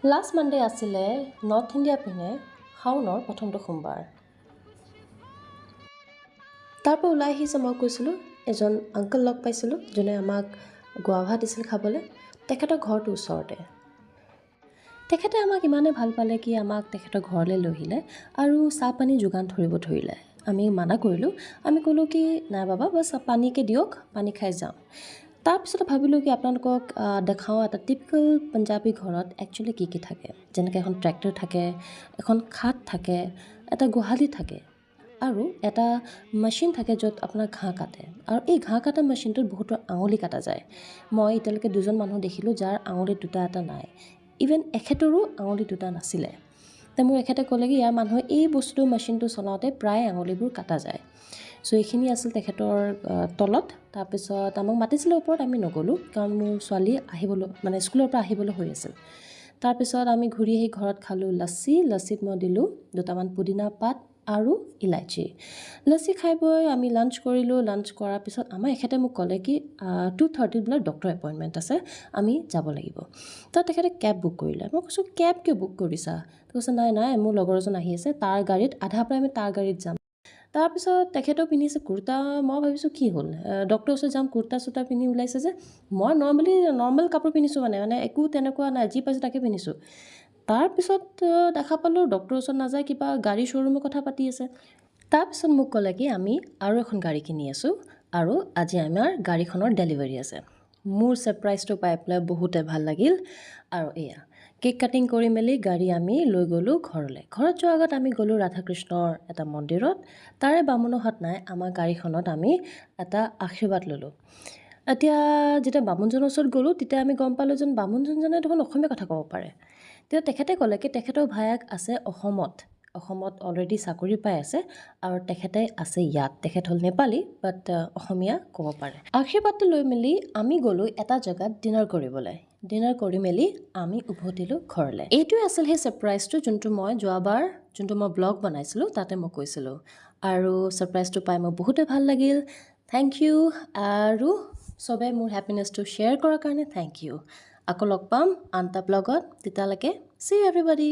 Last Monday আছিলে north India পিনে শাওনৰ প্ৰথমটো সোমবাৰ। তাৰ পৰা ওলাই আহিছে মই কৈছিলোঁ এজন আংকল লগ পাইছিলোঁ যোনে আমাক গোৱা ভাত দিছিল খাবলৈ। তেখেতৰ ঘৰটো ওচৰতে। তেখেতে আমাক ইমানেই ভাল পালে কি আমাক তেখেতৰ ঘৰলৈ লৈ আহিলে আৰু চাহ পানী যোগান ধৰিব ধৰিলে। আমি মানা কৰিলোঁ। আমি ক'লোঁ কি নাই বাবা বছ পানীকে দিয়ক, পানী খাই যাওঁ। তাৰপিছত ভাবিলোঁ কি আপোনালোকক দেখাওঁ এটা টিপিকেল পাঞ্জাবী ঘৰত একচুৱেলি কি থাকে। যেনেকৈ এখন ট্ৰেক্টৰ থাকে, এখন খাট থাকে, এটা গোহালি থাকে আৰু এটা মেচিন থাকে য'ত আপোনাৰ ঘাঁহ কাটে। আৰু এই ঘাঁহ কটা মেচিনটোত বহুতৰ আঙুলি কাটা যায়। মই এতিয়ালৈকে দুজন মানুহ দেখিলোঁ যাৰ আঙুলি দুটা এটা নাই। ইভেন এখেতৰো আঙুলি দুটা নাছিলে। তে মোৰ এখেতে ক'লে কি ইয়াৰ মানুহে এই বস্তুটো মেচিনটো চলাওঁতে প্ৰায় আঙুলিবোৰ কাটা যায়। চ' এইখিনি আছিল তেখেতৰ তলত। তাৰপিছত আমাক মাতিছিলে ওপৰত, আমি নগ'লোঁ কাৰণ মোৰ ছোৱালী স্কুলৰ পৰা আহিবলৈ হৈ আছিল। তাৰপিছত আমি ঘূৰি আহি ঘৰত খালোঁ লচ্ছিত মই দিলোঁ দুটামান পুদিনা পাত আৰু ইলাইচি। লচ্ছি খাই বৈ আমি লাঞ্চ কৰিলোঁ। লাঞ্চ কৰাৰ পিছত আমাৰ এখেতে মোক ক'লে কি 2:30 বোলে ডক্টৰ এপইণ্টমেণ্ট আছে, আমি যাব লাগিব। তো তেখেতে কেব বুক কৰিলে। মই কৈছোঁ কেব কিয় বুক কৰিছা? তো কৈছে নাই মোৰ লগৰ এজন আহি আছে, তাৰ গাড়ীত আধা পৰা আমি তাৰ গাড়ীত যাম। তাৰপিছত তেখেতেও পিন্ধিছে কুৰ্তা। মই ভাবিছোঁ কি হ'ল, ডক্টৰৰ ওচৰত যাম কুৰ্তা চুৰ্তা পিন্ধি ওলাইছে যে। মই নৰ্মেল কাপোৰ পিন্ধিছোঁ মানে একো তেনেকুৱা নাই, যি পাইছোঁ তাকে পিন্ধিছোঁ। তাৰপিছত দেখা পালোঁ ডক্টৰৰ ওচৰত নাযায় কিবা গাড়ী শ্ব'ৰুমৰ কথা পাতি আছে। তাৰপিছত মোক ক'লে কি আমি আৰু এখন গাড়ী কিনি আছোঁ আৰু আজি আমাৰ গাড়ীখনৰ ডেলিভাৰী আছে। মোৰ ছাৰপ্ৰাইজটো পাই পেলাই বহুতে ভাল লাগিল। আৰু এয়া কেক কাটিং কৰি মেলি গাড়ী আমি লৈ গ'লোঁ ঘৰলৈ। ঘৰত যোৱাৰ আগত আমি গ'লোঁ ৰাধাকৃষ্ণৰ এটা মন্দিৰত। তাৰে বামুণৰ হাত নাই, আমাৰ গাড়ীখনত আমি এটা আশীৰ্বাদ ল'লোঁ। এতিয়া যেতিয়া বামুণজনৰ ওচৰত গ'লোঁ তেতিয়া আমি গম পালোঁ যেন বামুণজনে দেখোন অসমীয়া কথা ক'ব পাৰে। তেতিয়া তেখেতে ক'লে কি তেখেতৰ ভায়েক আছে অসমত অলৰেডি চাকৰি পাই আছে আৰু তেখেতে আছে ইয়াত। তেখেত হ'ল নেপালী বাট অসমীয়া ক'ব পাৰে। আশীৰ্বাদটো লৈ মেলি আমি গ'লোঁ এটা জেগাত ডিনাৰ কৰিবলৈ। ডিনাৰ কৰি মেলি আমি উভতিলোঁ ঘৰলৈ। এইটোৱে আছিল সেই ছাৰপ্ৰাইজটো যোনটো মই ব্লগ বনাইছিলোঁ তাতে মই কৈছিলোঁ। আৰু ছাৰপ্ৰাইজটো পাই মোৰ বহুতে ভাল লাগিল। Thank you. আৰু চবে মোৰ হেপিনেছটো শ্বেয়াৰ কৰাৰ কাৰণে থেংক ইউ। আকৌ লগ পাম আন এটা ব্লগত। তেতিয়ালৈকে see you everybody.